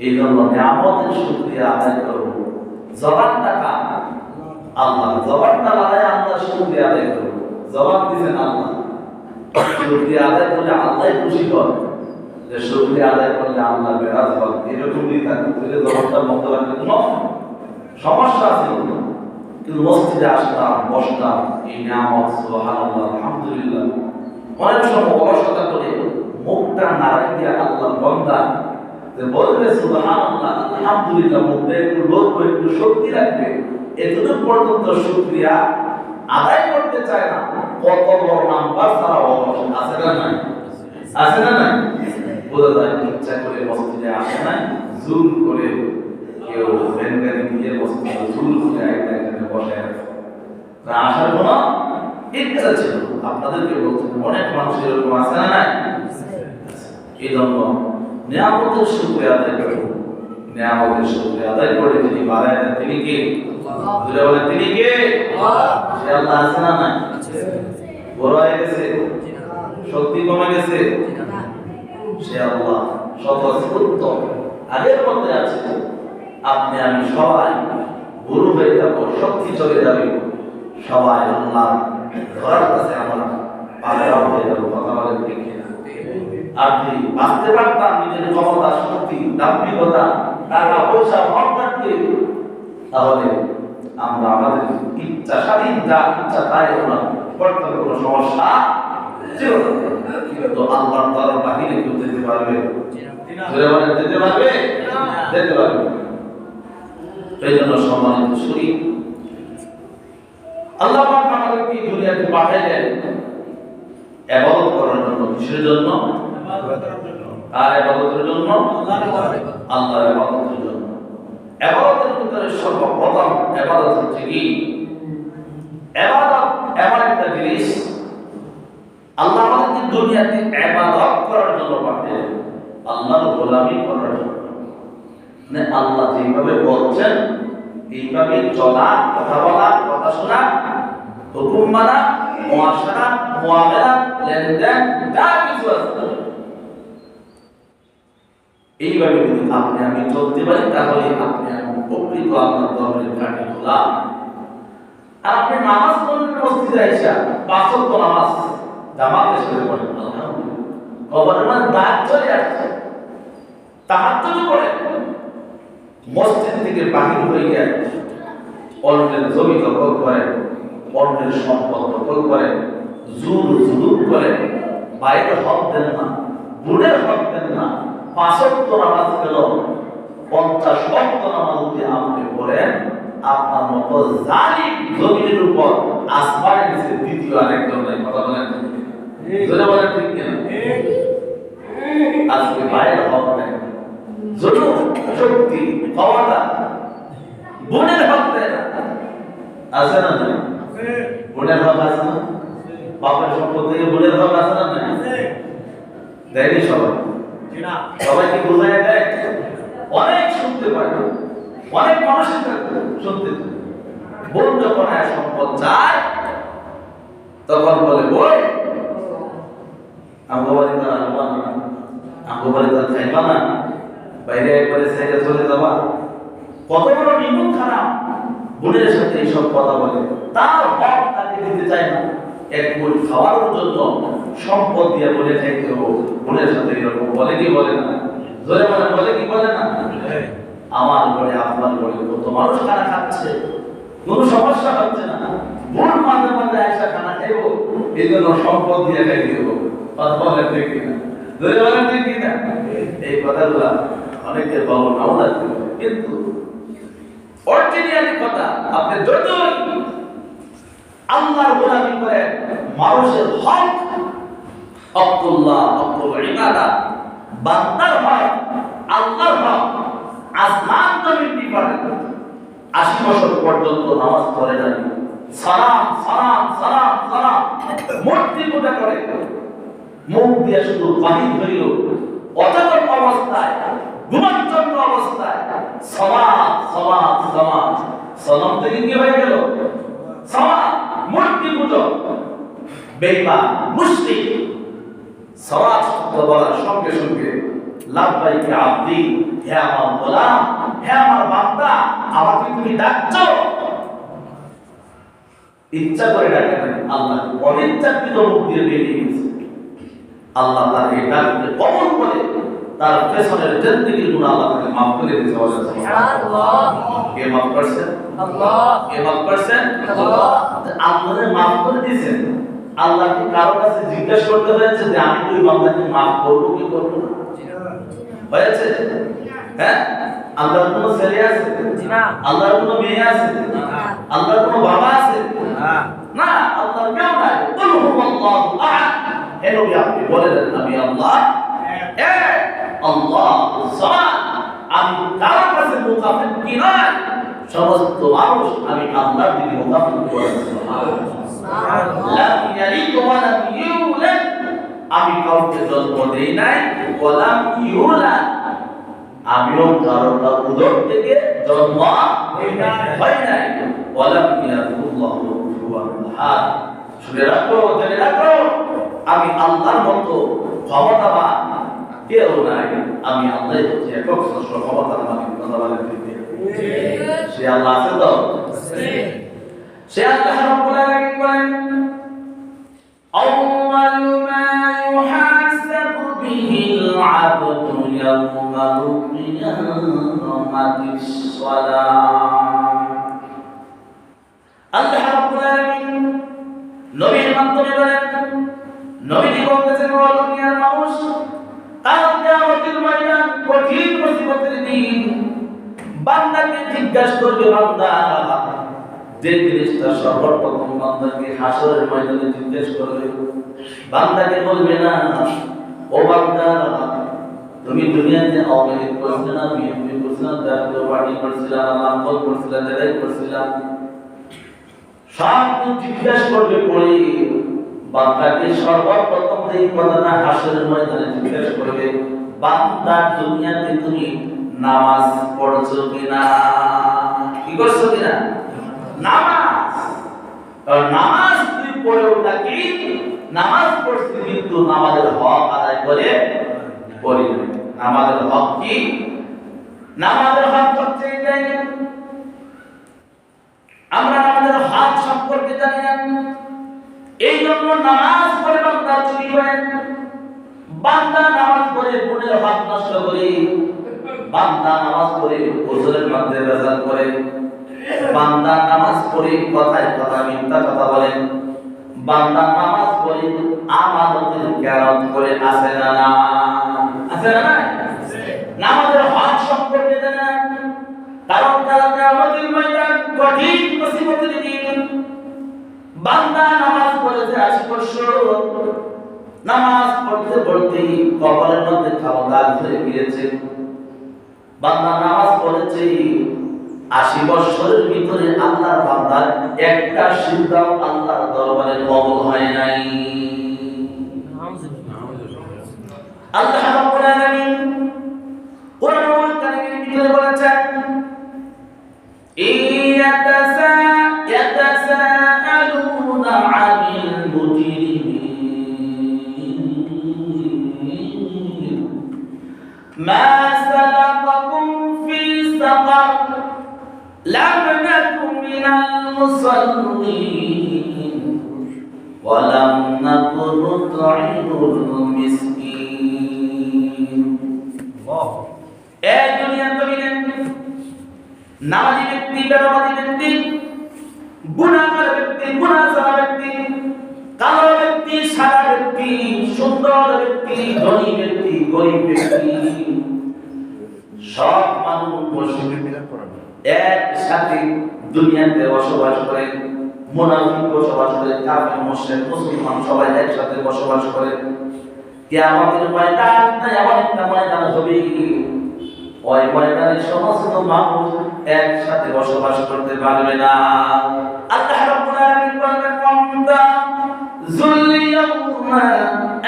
এই জন্য নিয়ামতের শুকরিয়া আদায় করব। জবানটা কার? আল্লাহ। জবানটা লড়াই আল্লাহ শুকরিয়া আদায় করব। জবান দিবেন আল্লাহ, শুকরিয়া আদায় করলে আল্লাহ খুশি হন, যে শুকরিয়া আদায় করলে আল্লাহ বেরাজ হন। এরকমই থাকতে জবানটা মতো রাখলে কোনো সমস্যা আছে না। কিন্তু মসজিদে আসলাম, বসলাম, এই নিয়ামত সুবহানাল্লাহ আলহামদুলিল্লাহ, অনেক সময় অলসতা করে মুখটা নাড়াই দিয়ে আল্লাহর বান্দা যে বলবে সুবহানাল্লাহ আলহামদুলিল্লাহ, মুখটা একটু লড়বে, একটু শক্তি রাখবে, এতটুকু পর্যন্ত শুকরিয়া আদায় করতে চায় না। কত বড় নাম্বার ছাড়া অলস আছে না নাই? আছে না নাই? বোঝা যায় ইচ্ছা করে মসজিদে আসে না, জোর করে কেউ ভেনগানি দিয়ে মসজিদে জোর করে এখানে বসে না, আসার কোনো ইচ্ছা ছিল। আপনাদেরকে বলছেন অনেক মানুষ এরকম আছে না নাই? এই জন্য নিয়ামতের শুকরিয়া আদায় করব। নিয়ামতের শুকরিয়া আদায় করে যিনি বাড়ায় দেন তিনি কে? বলে বলে তিনি কে? সে আল্লাহ। আছে না নাই? বড় হয়ে গেছে, শক্তি কমে গেছে, সে আল্লাহ সর্বশ্রুত আগের মধ্যে আছে। আপনি আমি সবাই গুরু হয়ে যাব, শক্তি চলে যাবে, সবাই আল্লাহ ধরার কাছে আমরা পাগলা হয়ে যাবো। কথা বলেন ঠিক কিনা? আপনি বাঁচতে পারতাম নিজের ক্ষমতা, শক্তি, দাম্ভিকতা, টাকা পয়সা সম্পর্কে, তাহলে আমরা আমাদের ইচ্ছা স্বাধীন যা ইচ্ছা তাই আমরা করতে কোনো সমস্যা ছিল না। কিন্তু আল্লাহর দরবার বাহিরে কেউ যেতে পারবে? যেতে পারবে? যেতে পারবে। এই জন্য সম্মানিত শুনি, আল্লাহ পাক আমাদেরকে দুনিয়াতে পাঠাইলেন ইবাদত করার জন্য। কিসের জন্য? আর ইবাদতের জন্য, আল্লাহর ইবাদতের জন্য। ইবাদতের ভিতরে সর্বপ্রথম ইবাদত হচ্ছে কি? ইবাদত এমন একটা জিনিস, আল্লাহ আমাদেরকে দুনিয়াতে ইবাদত করার জন্য পাঠাইলেন, আল্লাহর গোলামি করার জন্য। মানে আল্লাহ যেভাবে বলছেন এইভাবে চলা, কথা বলা, কথা শোনা, হুকুম মানা, মুআশারা, মুআমালা, লেনদেন যা কিছু আছে এইভাবে যদি আপনি আমি চলতে পারি, তাহলে আপনি আমি প্রকৃত আল্লাহর দরবারে ঘাটে খোলা। আর আপনি নামাজ পড়বেন মসজিদে এসে, পাঁচ ওয়াক্ত নামাজ জামাতের সাথে পড়েন, আলহামদুলিল্লাহ, কবরের মধ্যে দাগ চলে আসছে, তাহাজ্জুদ পড়েন, মসজিদ থেকে বাহির হয়ে গিয়ে অন্যের জমি দখল করেন, অন্যের সম্পদ দখল করেন, জুলুম করেন, বাইরের হক দেন না, বুড়ের হক দেন না, ৫ ওয়াক্ত নামাজ গেল, ৫০ ওয়াক্ত নামাজ যদি আপনি পড়েন, আপনার মতো জালিম জমিনের উপর আসমানের নিচে দ্বিতীয় আরেকজন নাই। কথা বলেন জোরে বলেন ঠিক কিনা? আজকে বাইরের হক নেই, জুলুম, শক্তি, ক্ষমতা, বুড়ের হক দেয় না। আছে না নাই? বুড়ের হক আছে না? বাপের সম্পদ থেকে বুড়ের হক আছে না নাই? দেয়নি সবাই? সবাইকে বোঝায় দেয়? অনেক শুনতে পায়, অনেক মানুষের শুনতে বোন যখন সম্পদ চায় তখন বলে বই আমগোবাড়ি তার আসবা না, আমগোবাড়ি তার খাইবা না, বাইরে একবারে সাইডে চলে যাবা। কত বড় নিমুখ খারাপ বোনের সাথে এইসব কথা বলে, তার হক তাকে দিতে চায় না। এক মুঠ খাওয়ার জন্য সম্পদ দিয়ে বলে খাইতে হবে, বোনের সাথে এরকম বলে কি বলে না? জোরে বলে, বলে কি বলে না? আমার ঘরে আপনার ঘরে কত মানুষ খানা খাচ্ছে, কোনো সমস্যা হচ্ছে না, বোন মাঝে মাঝে একটা খানা খাইব, এই জন্য সম্পদ দিয়ে খাইতে হবে। কথা বলেন ঠিক কিনা? জোরে বলেন ঠিক কিনা? এই কথাগুলা অনেকে বলো নাও লাগবে, কিন্তু অরিজিনালি কথা, আপনি যতই আল্লাহর গোলামি করেন, মানুষের হক, হকুল্লাহ, হকুল ইবাদত, বান্দার হক, আল্লাহর হক, আসমান জমিন ডিফারেন্ট। ৮০ বছর পর্যন্ত নামাজ পড়ে যায়, সালাম সালাম সালাম সালাম মূর্তি পূজা করে, মুখ দিয়ে শুধু বাহির হইল, অচেতন অবস্থায়, ঘুমাচ্ছন্ন অবস্থায় সমাজ সমাজ সমাজ সলাম থেকে কি হয়ে গেল? সমাজ মূর্তি পূজক, বেঈমান, মুশরিক। সমাজ শব্দ বলার সঙ্গে সঙ্গে লাব্বাইকা আব্দি, হে আমার গোলাম, হে আমার বান্দা, আমাকে তুমি ডাকছো, ইচ্ছা করে ডাকে না, আল্লাহ অনিচ্ছাকৃত মুখ দিয়ে বেরিয়ে গেছে। আল্লাহ তার এই ডাককে কবুল করে তার পেছনের জিন্দেগির গুনাহ আল্লাহ তাকে মাফ করে দিয়েছে। সুবহানাল্লাহ। কে মাফ করছেন? আল্লাহ। কে মাফ করছেন? আল্লাহ। আপনাদের মাফ করে দিয়েছেন। আল্লাহ কি কারো কাছে জিজ্ঞাসা করতে হয়েছে যে আমি ওই বান্দাকে মাফ করব কি করব না? হয়েছে? হ্যাঁ? আল্লাহর কোনো ছেলে আছে? না। আল্লাহর কোনো মেয়ে আছে? না। আল্লাহর কোনো বাবা আছে? না। না, আল্লাহর কেউ নাই। কুল হুয়াল্লাহু আহাদ। হে নবী আপনি বলে দেন আমি আল্লাহ এক, আল্লাহু সামাদ। আমি কারো কাছে মুকাফির নই, সমস্ত মানুষ আমি আল্লাহর দিকে মুকাফির করেছি। সুবহানাল্লাহ। লাম ইয়ালিদ ওয়া লাম ইউলাদ। আমি কাউকে জন্ম দেই নাই, ওয়া লাম ইউলাদ। আমিও কারোর উদর থেকে জন্ম হয় নাই। ওয়া লাম ইয়াকুল্লাহু কুফুয়ান আহাদ। শুনে রাখো, জেনে রাখো, আমি আল্লাহর মতো ক্ষমতাবান কেউ নাই। আমি আল্লাহই হচ্ছে একক শ্রেষ্ঠ ক্ষমতার মালিক। কথা বলেন ঠিক? সে আল্লাহ আছে তো? সে আল্লাহ রাব্বুল আলামিন বলেন, আউয়ালু মা ইউহাসাবু বিহিল আবদু ইয়াওমাল কিয়ামাতিস সালাহ। আল্লাহ রাব্বুল আলামিন নবীর মাধ্যমে বলেন, নবী বলতেছেন, ও দুনিয়ার মানুষ, কাল কিয়ামতের ময়দান কঠিন মুসিবতের দিন বান্দাকে জিজ্ঞাসা করবে, বান্দা যে জিনিসটা সর্বপ্রথম বান্দাকে হাসরের ময়দানে জিজ্ঞেস করবে, বান্দাকে বলবে না ও বান্দা তুমি দুনিয়াতে আওয়ামী করছিলে না, বিএনপি করছিলে না, জাতীয় পার্টি করছিলে না, লাঙ্গল করছিলে, জেলাই করছিলে, সব জিজ্ঞাসা করবে। পরে বান্দাকে সর্বপ্রথম এই কথাটা হাসরের ময়দানে জিজ্ঞাসা করবে, বান্দা দুনিয়াতে তুমি নামাজ পড়ছো কিনা? কি করছো কিনা? নামাজ। নামাজ তুই পড়েও থাকি, নামাজ পড়ছি কিন্তু নামাজের হক আদায় করে পড়ি। নামাজের হক কি? নামাজের হক হচ্ছে এটাই, আমরা নামাজের হক সম্পর্কে জানি না। এই জন্য নামাজ পড়ে বান্দা চুরি করে, বান্দা নামাজ পড়ে গুণের হক নষ্ট করে, বান্দা নামাজ পড়ে ওজনের মধ্যে ভেজাল করে, বান্দা নামাজ পড়ে কথায় কথা মিথ্যা কথা বলে, বান্দা নামাজ পড়ে আমানতের খেয়ানত করে। আছে না না? আছে না না? নামাজের হক সম্পর্কে জানা, কারণ কাল কিয়ামতের ময়দান কঠিন মুসিবতের দিন। বান্দা নামাজ পড়েছে 80 বছর, নামাজ পড়তে পড়তে কপালের মধ্যে কালো দাগ হয়ে গিয়েছে। বান্দা নামাজ পড়েছে 80 বছরের ভিতরে আল্লাহর বান্দার একটা সিজদাও আল্লাহর দরবারে কবুল হয় নাই। আল্লাহ রাব্বুল আলামিন কোরআনুল কারীমের ভিতরে বলেছেন, ইয়াতাসাআলুনা আনিল মুজরিমিন মা সালাকাকুম ফি সাকার লাম নাকুম মিনাল মুসাল্লিন ওয়া লাম নাকুন নুতঈমুল মিসকিন। এই দুনিয়ার জমিনে নামাজি ব্যক্তি, বেনামাজি ব্যক্তি, গুনাহগার ব্যক্তি, গুনাহগার ব্যক্তি, কালো ব্যক্তি, সাদা ব্যক্তি, সুন্দর ব্যক্তি, ধনী ব্যক্তি, গরিব ব্যক্তি, সব মানুষ একসাথে দুনিয়াতে বসবাস করে। মুনাফিক বসবাস করে, কাফের, মুশরিক, মুসলমান সবাই একসাথে বসবাস করে। কিয়ামতের ময়দান এমন একটা ময়দান হবে, ওই ময়দানে সমস্ত মানুষ একসাথে বসবাস করতে পারবে না। আল্লাহ রাব্বুল আলামিন বলেন, ওয়ান্তা যুলিয়াউমা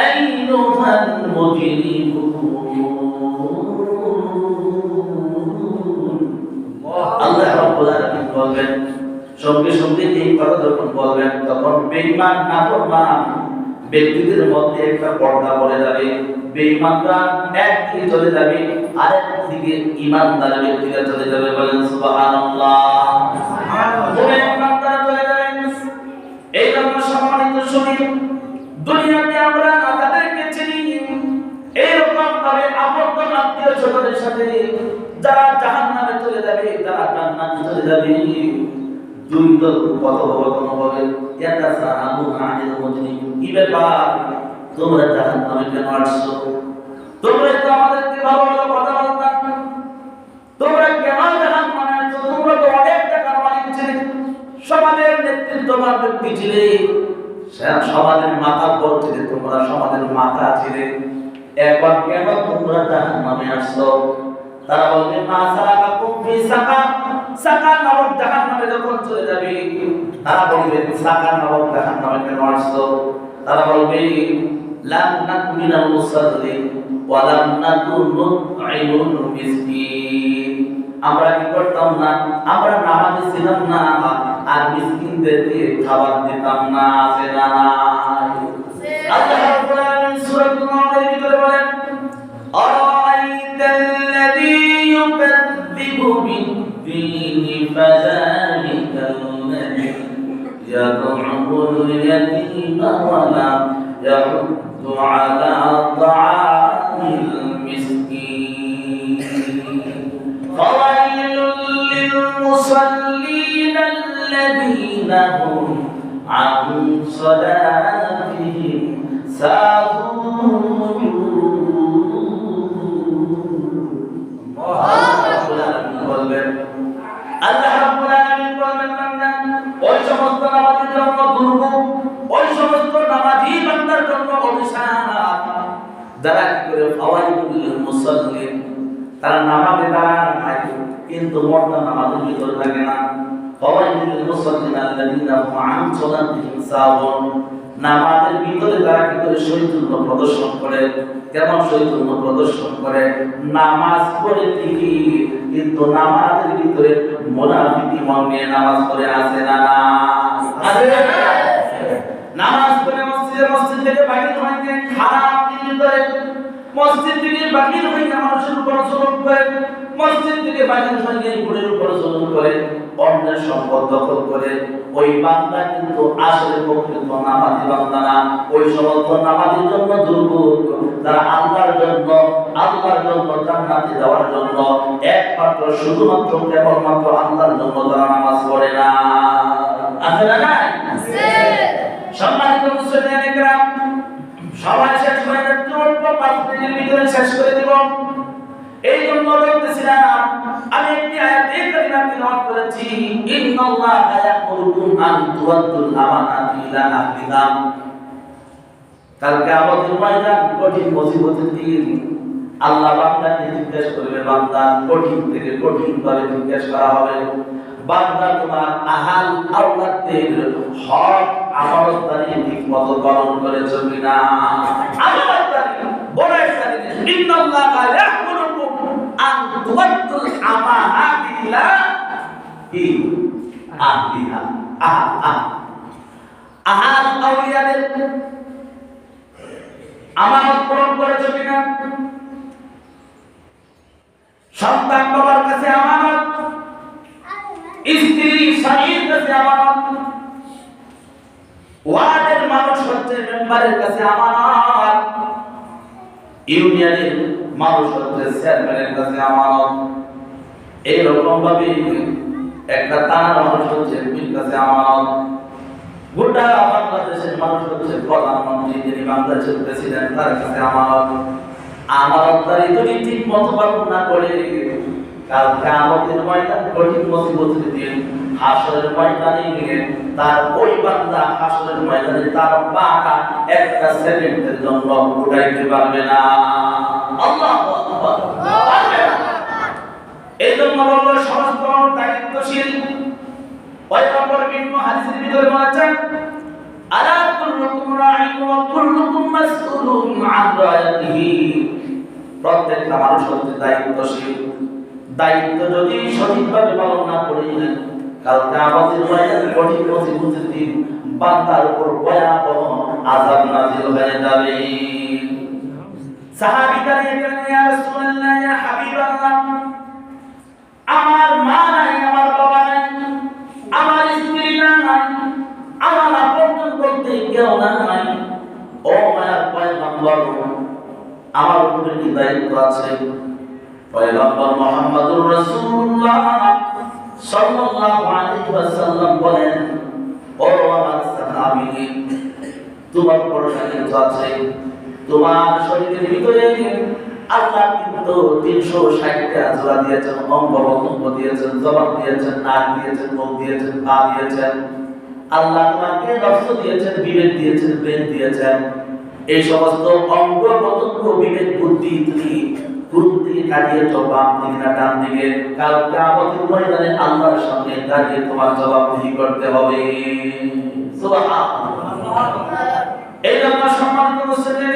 আইয়ুহাল মুজরিমুন। আল্লাহ রাব্বুল আলামিন বলেন, সঙ্গে সঙ্গে এই কথা যখন বলবেন তখন বেঈমান নাফরমান ব্যক্তিদের মধ্যে একটা পর্দা পড়ে যাবে। বেঈমানরা একদিকে চলে যাবে, আরেক দিকে ঈমানদার ব্যক্তিরা চলে যাবে। বলেন সুবহানাল্লাহ। ঈমানদার চলে যাবেন। এই জন্য সম্মানিত শুনি, দুনিয়াতে আমরা তাদেরকে চিনি, এইরকম ভাবে আপন আত্মীয় স্বজনের সাথে যারা জাহান্নামে চলে যাবে, যারা জান্নাতে চলে যাবে, দুই দল কথোপকথন হবে। ইয়াতাসাআলুনা আনিল মুজরিমিন, কি ব্যাপার তোমরা জাহান্নামে কেন আসছো? তোমরা তো আমাদেরকে ভালো ভালো কথা বলতা, তোমরা কেন জাহান্নামে আসছো? তোমরা তো অনেক টাকার মালিক ছিলে, সমাজের নেতৃত্ববান ব্যক্তি ছিলে, সমাজের মাথার ছিলে, তোমরা সমাজের মাথা ছিলে, এখন কেন তোমরা জাহান্নামে আসছো? তারা বলবে মা সালাকাকুম ফি সাকার, সাকার নামক জাহান্নামে যখন চলে যাবে, তারা বলবে সাকার নামক জাহান্নামে কেন আসছো? তারা বলবে লাম নাকু মিনাল মুসাল্লিন ওয়া লাম নাকু নুতঈমুল মিসকিন, আমরা কি করতাম না, আমরা নামাজে ছিলাম না, আর মিসকিনদেরকে খাবার দিতাম না। আছে না নাই? আল্লাহ রাব্বুল আলামিন সূরাতুল মাউদের ভিতরে বলেন আরাআইতাল্লাযী ইউকাযযিবু বিদ্দীনি ফাযালিকাল্লাযী ইয়াদউল ইয়াতীমা ওয়া লা ইয়াহুদ্দু আলা তাআমিল মিসকিন ফাওয়াইলুল লিল মুসাল্লিন আল্লাযীনা হুম আন সালাতিহিম সাহুন। আল্লাহ রাব্বুল আলামিন বলেন বান্দা, ওই সমস্ত নামাজীর জন্য দুর্ভোগ, ওই সমস্ত নামাজী বান্দার জন্য অভিশাপ যারা কি করে ফাওয়াইলুল মুসাল্লিন, তারা নামাজে দাঁড়ান থাকে কিন্তু মর্দা নামাজের ভিতর থাকে না। ফাওয়াইলুল মুসাল্লিন আল্লাযীনা হুম আন সালাতিহিম সাহুন, নামাজের ভিতরে তারা কি করে শৈথল্য প্রদর্শন করে। কেমন শৈথল্য প্রদর্শন করে? নামাজ পড়ে ঠিকই কিন্তু নামাজের ভিতরে মুনাফিকি মন নিয়ে নামাজ পড়ে। আছে না না? নামাজ পড়ে মসজিদ থেকে বাহির হয়ে যায়, খারাপ দিন করে মসজিদ থেকে বাহির হয়ে মানুষের উপর জুলুম করে, মসজিদ থেকে বাহির হয়ে ঘুরের উপর জুলুম করে, অন্যের সম্পদ দখল করে। ওই বান্দা কিন্তু আসলে প্রকৃত নামাজি বান্দা না। ওই সমস্ত নামাজের জন্য দুর্ভোগ, তারা আল্লাহর জন্য জান্নাতে যাওয়ার জন্য একমাত্র শুধুমাত্র কেবলমাত্র আল্লাহর জন্য তারা নামাজ পড়ে না। আছে না নাই? সম্মানিত মুসলিম کرام, সবাই শেষ করে দিতে 5 মিনিটের ভিতরে শেষ করে দিব। এই জন্য বলতেছিলাম, আমি একটি আয়াতে কারিমা তিলাওয়াত করেছি, ইন্নাল্লাহা ইয়াকুলুকুম আন তুআদ্দুল আমানাতি ইলা আহলিহা। কাল কিয়ামতের ময়দান কঠিন মুসিবতের দিন আল্লাহ বান্দাকে জিজ্ঞাসা করবে, বান্দা কঠিন থেকে কঠিন ভাবে জিজ্ঞাসা করা হবে, বান্দা তোমার আহাল আওলাদের হক আমানতদারি ঠিকমতো পালন করেছো কিনা? আমানতদারি বড় একটা জিনিস। ইন্নাল্লাহা ইয়াকুলুকুম আন তুআদ্দুল আমানাতি ইলা আহলিহা। আহাল আউলিয়াদের আমানত পূরণ করেছো কিনা? সন্তান বাবার কাছে আমানত, স্ত্রী স্বামীর কাছে আমানত, ওয়ার্ডের মানুষ হচ্ছে মেম্বারের কাছে আমানত, ইউনিয়নের মানুষ হচ্ছে চেয়ারম্যানের কাছে আমানত। এইরকম ভাবে একটা থানার মানুষ হচ্ছে এমপির কাছে আমানত, গোটা বাংলাদেশের মানুষ হচ্ছে প্রধানমন্ত্রী, যিনি বাংলাদেশের প্রেসিডেন্ট, তার কাছে আমানত। আমানতদারি যদি ঠিক মতো পালন না করে, কাল কিয়ামতের ময়দান কঠিন মুসিবতের দিন হাসরের ময়দানে গিয়ে তার ওই বান্দা হাসরের ময়দানে তার পাটা একটা সেকেন্ডের জন্য উঠাইতে পারবে না। আল্লাহু আকবার। এই জন্য বলল সমস্ত দায়িত্বশীল পয়গম্বর বিভিন্ন হাদিসের ভিতরে বলেছেন, আলা কুল্লুকুম রাঈন ওয়া কুল্লুকুম মাসউলুন আন রায়াতিহি। প্রত্যেকটা মানুষ হচ্ছে দায়িত্বশীল। দায়িত্ব যদি সঠিকভাবে পালন না করি, কাল কিয়ামতের ময়দানে কঠিন মুসিবতের দিন বান্দার উপর ভয়াবহ আযাব নাযিল হয়ে যাবে। সাহাবী দাঁড়িয়ে গেলেন, ইয়া রাসূলুল্লাহ, ইয়া হাবিবাল্লাহ, আমার মা নাই, আমার বাবা নাই, আমার স্ত্রী নাই, আমার আপন বলতে কেউ নাই। ও মায়ার পয়গম্বর, আমার উপরে কি দায়িত্ব আছে? পয়গম্বর মুহাম্মদুর রাসূলুল্লাহ সাল্লাল্লাহু আলাইহি ওয়াসাল্লাম বলেন, ও আমার সাহাবী, তোমার উপর দায়িত্ব আছে। তোমার শরীরের ভিতরে আল্লাহ কিন্তু 360টা জোড়া দিয়েছেন, অঙ্গ প্রত্যঙ্গ দিয়েছেন, জবান দিয়েছেন, নাক দিয়েছেন, মুখ দিয়েছেন, পা দিয়েছেন। আল্লাহ তোমাকে নফস দিয়েছেন, বিবেক দিয়েছেন, ব্রেন দিয়েছেন। এই সমস্ত অঙ্গ প্রত্যঙ্গ, বিবেক, বুদ্ধি তুমি কোন দিকে কাটিয়েছ, বাম দিকে না ডান দিকে? কাল কিয়ামতের ময়দানে আল্লাহর সামনে দাঁড়িয়ে তোমার জবাবদিহি করতে হবে। সুবহানাল্লাহ। এই জন্য সম্মানিত মুসলিম,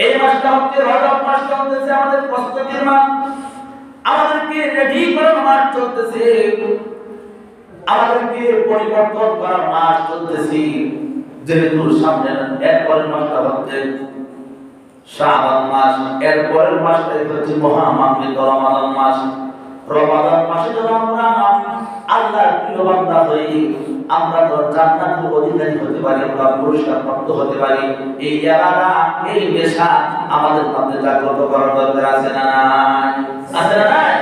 এই মাসটা হচ্ছে রজব মাস, চলতেছে আমাদের প্রস্তুতির মাস, আমাদেরকে রেডি করার মাস চলতেছে, আমাদেরকে পরিবর্তন করার মাস চলতেছে। যেহেতু সামনে এরপরের মাসটা হচ্ছে শাবান মাস, এরপরের মাসটাই হচ্ছে মহামান্বিত রমাদান মাস। রমাদান মাসে যদি আমরা আল্লাহর প্রিয় বান্দা হই, আমরা তো জান্নাতের অধিকারী হতে পারি, আমরা পুরস্কার প্রাপ্ত হতে পারি। এই এলাকা, এই নেশা আমাদের মধ্যে জাগ্রত করার দরকার আছে না নাই? আছে না নাই?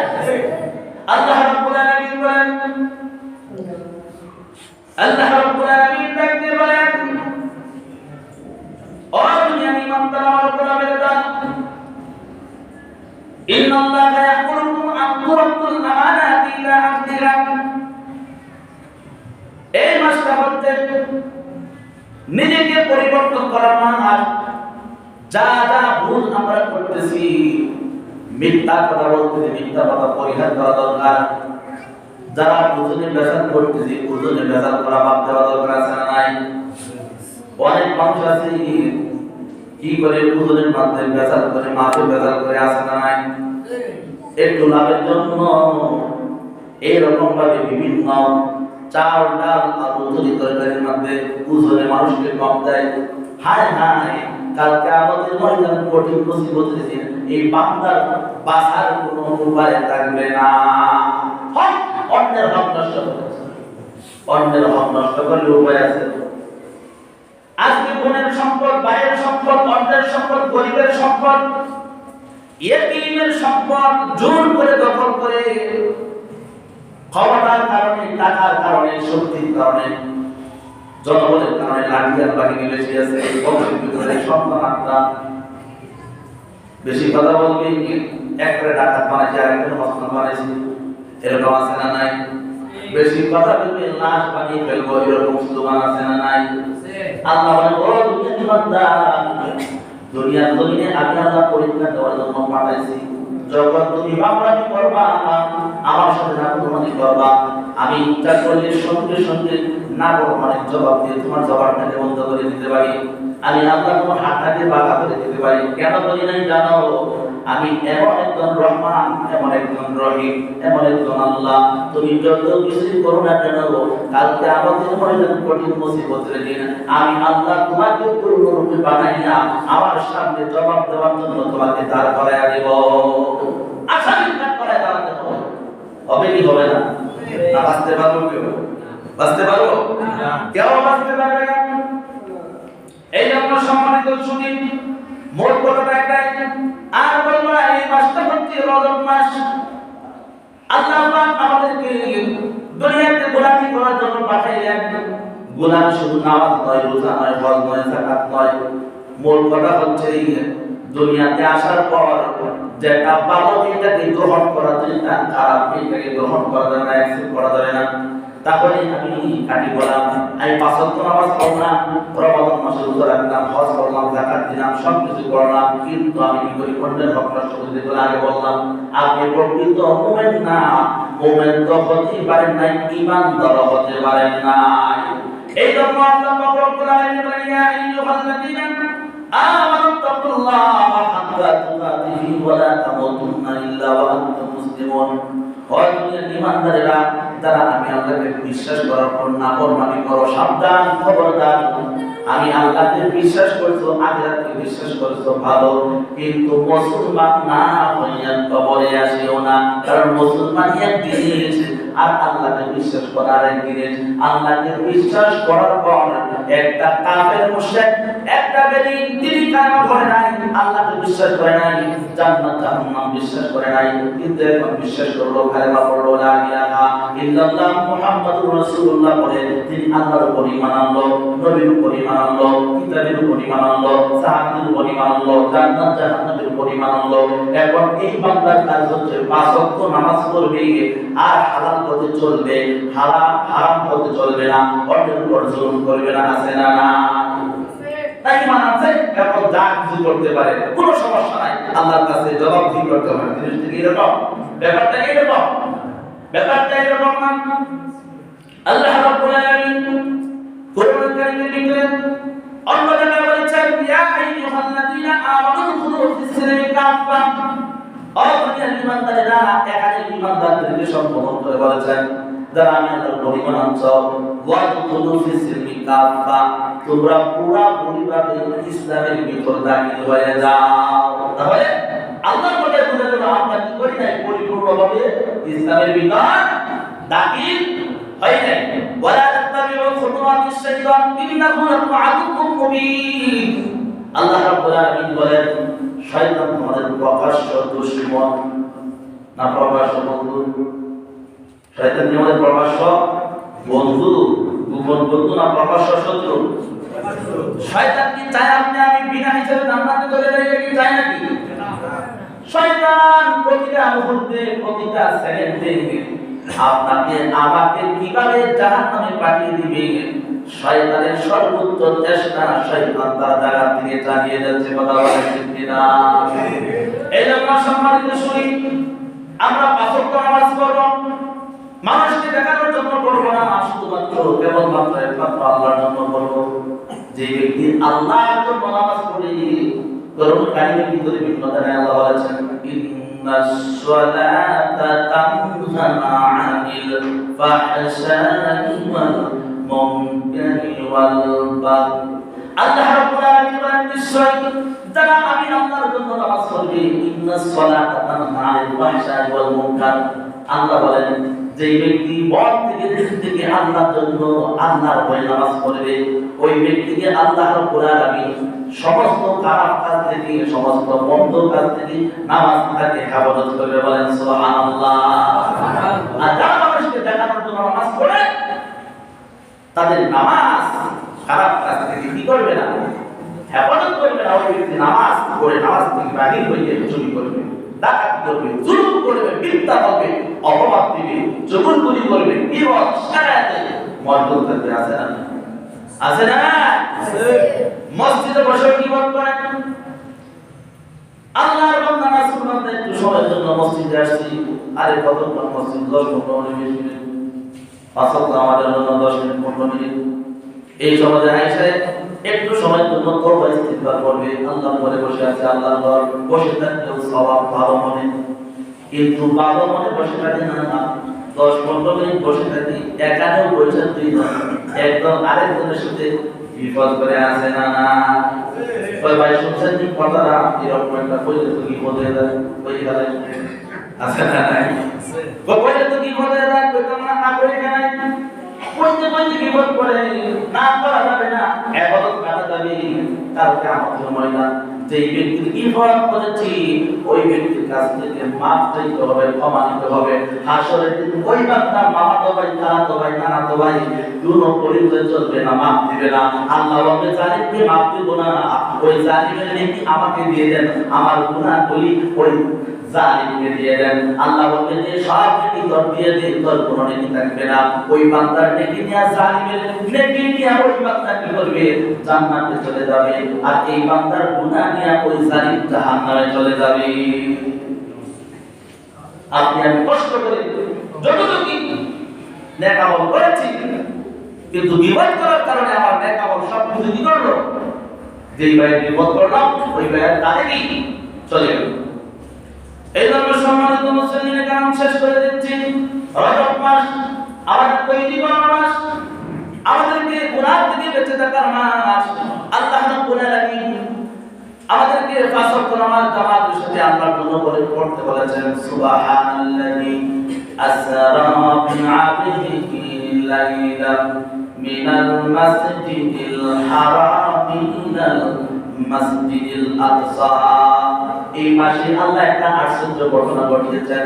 আল্লাহ রাব্বুল আলামিন বলেন, আল্লাহ রাব্বুল আলামিন দেখতে বলেন, ও দুনিয়ার ইমানদার, আমার গোলামের দল, ইন্নাল্লাহা ইয়াকুলুকুম আন তুরাদ্দুল আমানাতি ইলা আহলিহা। এই মাসটা হচ্ছে নিজেকে পরিবর্তন করার মাস। যা যা ভুল আমরা করতেছি, মিথ্যা কথা বলতেছি, মিথ্যা কথা পরিহার করা দরকার। যারা ওজনে বেজাল করতেছি, ওজনে বেজাল করা বাদ দেওয়া দরকার আছে না নাই? অনেক মানুষ আছে কি করে ওজনের মাধ্যমে বেজাল করে, মাথে বেজাল করে, আছে না নাই? একটু লাভের জন্য এইরকম ভাবে বিভিন্ন চাল ডাল আর ওজনী তরকারির মধ্যে ওজনে মানুষকে কম দেয়। হায় হায়, কালকে আমাদের ময়দান কঠিন মুসিবতের দিন, এই বান্দার বাঁচার কোনো উপায় থাকবে না। অন্যের হক নষ্ট করেছে, অন্যের হক নষ্ট করলে উপায় আছে? আজকে বোনের সম্পদ, ভাইয়ের সম্পদ, অন্যের সম্পদ, গরিবের সম্পদ, ইয়েতিমের সম্পদ জোর করে দখল করে, ক্ষমতার কারণে, টাকার কারণে, শক্তির কারণে, জনবলের কারণে লাঠিয়ার বাহিনী বেশি আছে, সন্তান আত্মা বেশি কথা বলবে, একবারে ডাকাত বানাইছে, আরেকজন হস্তান বানাইছে, এরকম আছে না নাই? বেশি কথা বলবে, লাশ বানিয়ে ফেলবো, এরকম সুযোগান আছে না নাই? আল্লাহ বলেন, ও দুনিয়ার ইমানদার, দুনিয়ার জমিনে আমি আল্লাহ পরীক্ষা দেওয়ার জন্য পাঠাইছি। যখন তুমি বাপরামি করবা, আমার সাথে নাফরমানি করবা, আমি ইচ্ছা করলে সঙ্গে সঙ্গে নাফরমানির জবাব দিয়ে তোমার জবাবটাকে বন্ধ করে দিতে পারি। আমি আল্লাহ তোমার হাতটাকে বাঁকা করে দিতে পারি। কেন বলি নাই জানো? আমি এমন একজন রহমান, এমন একজন রহিম, এমন একজন আল্লাহ। তুমি যত কিছুই করো না কেন, কালকে আমাদের ময়দান কঠিন মুসিবতের দিন আমি আল্লাহ তোমাকে পূর্ণরূপে বানাইয়া আমার সামনে জবাব দেওয়ার জন্য তোমাকে দাঁড় করাইয়া দেব। আসামি দাঁড় করাইয়া দাঁড়াতে হবে। হবে কি হবে না? না বাঁচতে পারবো কেউ? বাঁচতে পারবো? কেউ বাঁচতে পারবে না। এই জন্য সম্মানিত সুধী, মোট কথাটা একটাই, আর বলবো না, এই মাসটা হচ্ছে রজব মাস। আল্লাহ পাক আমাদেরকে দুনিয়াতে গোলামি করার জন্য পাঠাইলেন। গোলামি শুধু নামাজ নয়, রোজা নয়, হজ নয়, যাকাত নয়। মোট কথা হচ্ছে দুনিয়াতে আসার পর যেটা ভালো এটাকে গ্রহণ করা যায় না, খারাপ এটাকে গ্রহণ করা যায় না, অ্যাকসেপ্ট করা যায় না। তাহলে আমি কাটি বললাম, আমি 5 ওয়াক্ত নামাজ পড়লাম, রমাদান মাসে রোজা রাখলাম, হজ করলাম, যাকাত দিলাম, সবকিছু করলাম, কিন্তু আমি কি করি? অন্যের হক নষ্ট করতে গেলে আগে বললাম আপনি প্রকৃত মুমিন না। মুমিন তো হতে পারেন নাই, ঈমানদার হতে পারেন নাই। এই জন্য আল্লাহ পাক রব্বুল আলামিন বলেন, ইয়া আইয়ুহাল্লাযীনা আমানু তাকুল্লাহা হাক্কা তুকাতিহি ওয়া লা তামুতুন্না ইল্লা ওয়া আনতুম মুসলিমুন। হয় দুনিয়ার ঈমানদারেরা, যারা আমি আল্লাহকে বিশ্বাস করার পর নাফরমানি করো, সাবধান, খবরদার, আমি আল্লাহকে বিশ্বাস করছো, আখিরাতকে বিশ্বাস করছো ভালো, কিন্তু মুসলমান না হইয়া কবরে আসিও না। কারণ মুসলমান এক জিনিস আর আল্লাহকে বিশ্বাস করা আরেক জিনিস। আল্লাহকে বিশ্বাস করার পর একটা কাফের মুশরিক, একটা বেঈন, তিনি কালেমা পড়ে নাই, আল্লাহকে বিশ্বাস করে নাই, জান্নাত জাহান্নাম বিশ্বাস করে নাই, কিন্তু এখন বিশ্বাস করলো, কালেমা পড়লো, লা ইলাহা ইল্লাল্লাহ মুহাম্মাদুর রাসূলুল্লাহ পড়ে তিনি আল্লাহর উপর ঈমান আনলো, নবীর উপর ঈমান আনলো, কিতাবের উপর ঈমান আনলো, সাহাবীদের উপর ঈমান আনলো, জান্নাত জাহান্নামের উপর ঈমান আনলো। এখন এই বান্দার কাজ হচ্ছে পাঁচ ওয়াক্ত নামাজ পড়বে আর হালাল পথে চলবে, হারাম পথে চলবে না, অন্যের উপর জুলুম করবে না। আছে না? না তাই ঈমান আছে, এখন যা কিছু করতে পারে, কোনো সমস্যা নাই, আল্লাহর কাছে জবাবদিহি করতে হবে। জিনিসটা কি এরকম? ব্যাপারটা এরকম না। আল্লাহ রাব্বুল আলামিন কোরআন কারীমের ভিতরে অন্য জায়গায় বলেছেন, ইয়া আইয়ুহাল্লাযীনা আমানু দুখুলু ফিস সিলমি কাফা। ও দুনিয়ার ঈমানদারেরা, এখানে ঈমানদারদেরকে সম্বোধন করে বলেছেন, যারা আমি আল্লাহর উপর ঈমান আনছো, ওয়া দুখুলু ফিস সিলমি কাফা, তোমরা পুরোপুরিভাবে ইসলামের ভিতর দাখিল হয়ে যাও। তাহলে আল্লাহর কথা বুঝে গেল, আমরা কি করি নাই? পরিপূর্ণভাবে ইসলামের ভিতর দাখিল হয় নাই। ওয়ালা তাত্তাবিউ খুতুওয়াতিশ শাইতান ইন্নাহু লাকুম আদুউম মুবিন। আল্লাহ রাব্বুল আলামিন বলেন, শয়তান তোমাদের প্রকাশ্য দুশমন না প্রকাশ্য বন্ধু? শয়তান তোমাদের প্রকাশ্য বন্ধু, গোপন বন্ধু না প্রকাশ্য শত্রু? শয়তান কি চায় আপনি আমি বিনা হিসাবে জান্নাতে চলে যাই? কি চায় নাকি? শয়তান প্রতিটা মুহূর্তে, প্রতিটা সেকেন্ডে আপনাকে আমাকে কিভাবে জাহান্নামে পাঠিয়ে দিবে, শয়তানের সর্বোচ্চ চেষ্টা শয়তান তার জায়গা থেকে চালিয়ে যাচ্ছে। কথা বলেন ঠিক কিনা? এই জন্য সম্মানিত শুনি, আমরা পাঁচ ওয়াক্ত নামাজ পড়ব, মানুষকে দেখানোর জন্য পড়ব না, শুধুমাত্র কেবলমাত্র একমাত্র আল্লাহর জন্য পড়ব। যে ব্যক্তি আল্লাহর জন্য নামাজ পড়ে, কোরআন কারীমের ভিতরে বিভিন্ন জায়গায় আল্লাহ বলেছেন, ইন্নাস সালাতা তানহা আনিল ফাহশাই ওয়াল মুনকারি ওয়াল বাগই। আল্লাহ রাব্বুল আলামিন বলেন, নিশ্চয় যারা আমি আল্লাহর জন্য নামাজ পড়বে, ইন্নাস সালাতা তানহা আনিল ফাহশাই ওয়াল মুনকার। আল্লাহ বলেন, যে ব্যক্তি মন থেকে আল্লাহর জন্য, আল্লাহর ভয়ে নামাজ পড়বে, ওই ব্যক্তিকে আল্লাহ রাব্বুল আলামিন সমস্ত খারাপ কাজ থেকে, সমস্ত মন্দ কাজ থেকে নামাজ তাকে হেফাজত করবে। বলেন সুবহানাল্লাহ। আর যারা মানুষকে দেখানোর জন্য নামাজ পড়ে, তাদের নামাজ খারাপ কাজ থেকে কি করবে না? হেফাজত করবে না। ওই ব্যক্তি নামাজ পড়ে নামাজ থেকে বাহির হয়ে চুরি করবে, ডাকাতি করবে, জুলুম করবে, মিথ্যা বলবে, অপবাদ দিবে, চুগলখড়ি করবে, বিবাদ সারাতে মজবুত থাকবে। আছে না? আছে না? মসজিদে বসে বিবাদ করেন। আল্লাহর বান্দা রাসূলুল্লাহ একটু সময়ের জন্য মসজিদে আসছি, আরে কতক্ষণ মসজিদ? 10-15 মিনিট। পাঁচ ওয়াক্ত আমাদের জন্য 10 মিনিট 15 মিনিট। এই সমাজে আইসা একটু সময়ের জন্য তওবা ইস্তিগফার করবে, আল্লাহর ঘরে বসে আছে, আল্লাহর ঘর বসে থাকলেও সওয়াব ভালো মনে, কিন্তু ভালো মনে বসে থাকে না। 10-15 মিনিট বসে থাকি, একানেও বসে তুই না, একদম আরেকজনের সাথে বিপদ করে। আছে না? না ওই ভাই শুনছেন কি কথাটা? এরকম একটা কইলে তো কি বলে যায়, কই গেলে? আছে না? নাই কইলে তো কি বলে যায়, কইতাম না, না কইলে কেন? কইতে বিপদ করে, না করা যাবে না, ইবাদত করা যাবে। কালকে আমাদের ময়না যে ব্যক্তির ইবাদত করেছি, ওই ব্যক্তির কাছ থেকে মাফ চাইতে হবে, ক্ষমা নিতে হবে। হাসরের দিন ওই বান্দা মামাতো ভাই, খালাতো ভাই, নানাতো ভাই দুনো পরিচয় চলবে না, মাফ দিবে না। আল্লাহ বলবে, জালিমকে মাফ দিব না, ওই জালিমের নেকি আমাকে দিয়ে দেন, আমার গুনাহগুলি ওই জালিমকে দিয়ে দেন। আল্লাহ বলবে যে সব নেকি তোর দিয়ে দে, তোর কোনো নেকি থাকবে না। ওই বান্দার নেকি নিয়ে জালিমের নেকি নিয়ে ওই বান্দা কি করবে? জান্নাতে চলে যাবে। আর এই বান্দার গুনাহ নিয়ে ওই জালিম জাহান্নামে চলে যাবে। আপনি আমি কষ্ট করে যতটুকু নেক আমল করেছি, কিন্তু বিবাদ করার কারণে আমার নেক আমল সব কিছু কি করলো? যেই ভাই বিপদ করলাম, ওই ভাইয়ের তাদেরই চলে গেল। এই জন্য সম্মানিত মুসলিম কাম শেষ করে দিচ্ছি। রজব মাস আমাদের তৈরি করা মাস, আমাদেরকে গুনাহ থেকে বেঁচে টাকার মাস। আল্লাহ রাব্বুল আলামিন আমাদেরকে পাঁচ ওয়াক্ত নামাজ জামাতের সাথে আল্লাহর জন্য পড়তে বলেছেন। সুবহানাল্লাযী আসরা বি'আবদিহি লাইলান মিনাল মাসজিদিল হারাম ইলাল মাসজিদিল আকসা। এই মাসে আল্লাহ একটা আশ্চর্য ঘটনা ঘটিয়েছেন।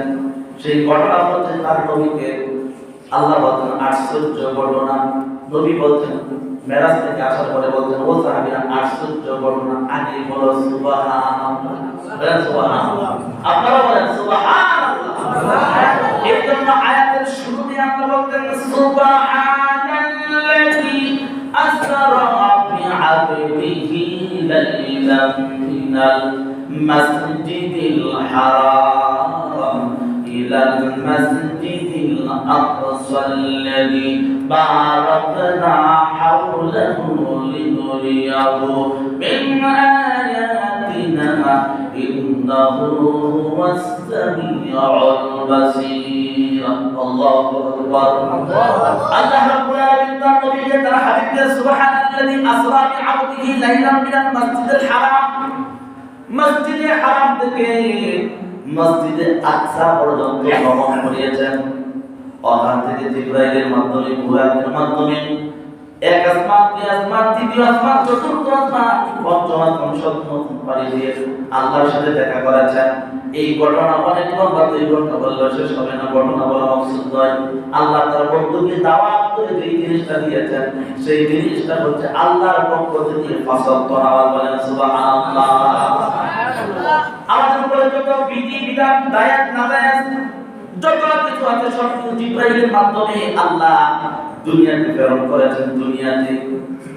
সেই ঘটনা হচ্ছে তার নবীকে আল্লাহ বলেন আশ্চর্য ঘটনা। নবী বলছেন মেরাজ থেকে আসার পরে বলছেন ও সাহাবীরা আশ্চর্য ঘটনা আগে বলো সুবহানাল্লাহ। বলেন সুবহানাল্লাহ। আপনারা বলেন সুবহানাল্লাহ। এই জন্য আয়াতের শুরুতে আমরা বলতেন সুবহানাল্লাযী আসরা বি'আবদিহি লাইলান মিনাল মাসজিদিল হারাম ইলাল মাসজিদিল আকসাল্লাযী বারাকনা হাওলাহু লিনুরিয়াহু মিন আয়াতিনা ইন্নাহু হুয়াস সামিউল বাসীর। আল্লাহু আকবার। আল্লাহ রাব্বুল আলামিন তার নবীকে তার হাবিবকে সুবহানাল্লাযী আসরা বি'আবদিহি লাইলান মিনাল মাসজিদিল হারাম, মসজিদে হারাম থেকে মসজিদে আকসা পর্যন্ত ভ্রমণ করিয়েছেন। ওখান থেকে জিবরাইলের মাধ্যমে বুরাকের মাধ্যমে এক আসমান, দুই আসমান, তৃতীয় আসমান, চতুর্থ আসমান, পঞ্চম আসমান, সপ্তম আসমান পাড়ি দিয়ে আল্লাহর সাথে দেখা করেছেন। এই ঘটনা অনেক লম্বা, 2 ঘন্টা বললেও শেষ হবে না। ঘটনা বলা মাকসুদ নয়। আল্লাহ তার বন্ধুকে দাওয়াত করে যে জিনিসটা দিয়েছেন সেই জিনিসটা হচ্ছে আল্লাহর পক্ষ থেকে ফসল নামাজ। বলেন সুবহানাল্লাহ। আমাদের উপরে যত বিধি বিধান দায়াত নাদায়াত যত কিছু আছে সব জিবরাইলের মাধ্যমে আল্লাহ দুনিয়াতে প্রেরণ করেছেন। দুনিয়াতে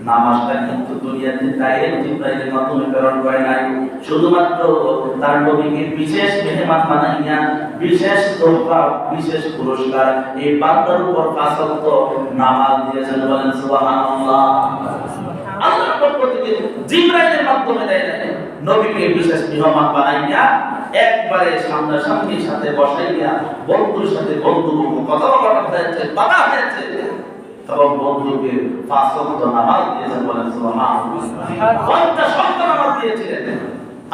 নামাজটা কিন্তু দুনিয়াতে ডাইরেক্ট জিবরাইলের মাধ্যমে প্রেরণ করে নাই। শুধুমাত্র তার নবীকে বিশেষ মেহমান বানাইয়া বিশেষ তোহফা, বিশেষ পুরস্কার এই বান্দার উপর 5 ওয়াক্ত নামাজ দিয়েছেন। বলেন সুবহানাল্লাহ। আল্লাহর পক্ষ থেকে জিবরাইলের মাধ্যমে দেয় নবীকে বিশেষ মেহমান বানাইয়া একবারে সামনাসামনি সাথে বসাইয়া বন্ধুর সাথে বন্ধু কথা বলা হয়েছে, বাধা হয়েছে এবং বন্ধুকে 5 ওয়াক্ত নামাজ দিয়েছেন। বলেন সুবহানাল্লাহ। 50 ওয়াক্ত নামাজ দিয়েছিলেন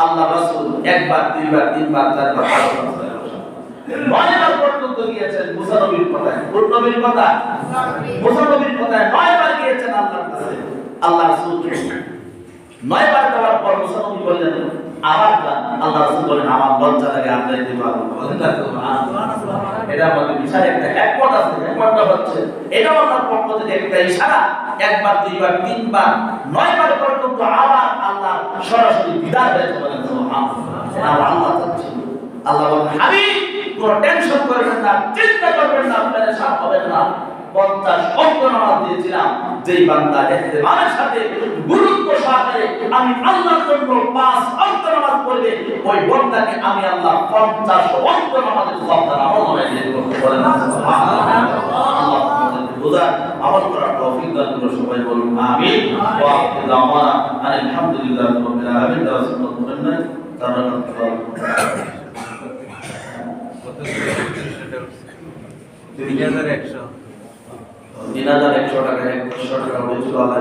আল্লাহ রাসূল। একবার, দুইবার, তিনবার, চারবার, 9বার পর্যন্ত গিয়েছেন মুসা নবীর কথায়। কোন নবীর কথা? মুসা নবীর কথায় 9বার গিয়েছেন আল্লাহর কাছে। আল্লাহ রাসূল 9বার যাওয়ার পর মুসা নবী বললেন আবার যান। আল্লাহ রাসূল বলেন আমার লজ্জা লাগে, আর যাইতে পারবো না। বলেন সুবহানাল্লাহ। এটা আমাদের বিশাল একটা একমত আছে। একমতটা হচ্ছে এটা আল্লাহর পক্ষ থেকে একটা ইশারা। একবার, দুইবার, তিনবার, 9বার পর্যন্ত আবার আল্লাহ সরাসরি বিদায় হয়েছে। বলেন সুবহানাল্লাহ। আল্লাহ চাচ্ছেন, আল্লাহ বলেন হাবিব কোনো টেনশন করবেন না, চিন্তা করবেন না, পেরেশান হবেন না। 50 ওয়াক্ত নামাজ দিয়েছিলাম যেই বান্দা ইহতিমামের সাথে গুরুত্ব সহকারে আমি আল্লাহর জন্য 5 ওয়াক্ত নামাজ পড়বে ওই বান্দাকে আমি আল্লাহ 50 ওয়াক্ত নামাজের সওয়াব আমল বানিয়ে দেব। বলেন সুবহানাল্লাহ। আল্লাহ আমাদের বুঝার আমল করার তৌফিক দান করুন। সবাই বলুন আমিন। ওয়া আলহামদুলিল্লাহ আলহামদুলিল্লাহি রাব্বিল আলামিন। রাসূলুল্লাহ বলেন তারা 3100 টাকা 100 টাকা হয়েছিল আল্লাহ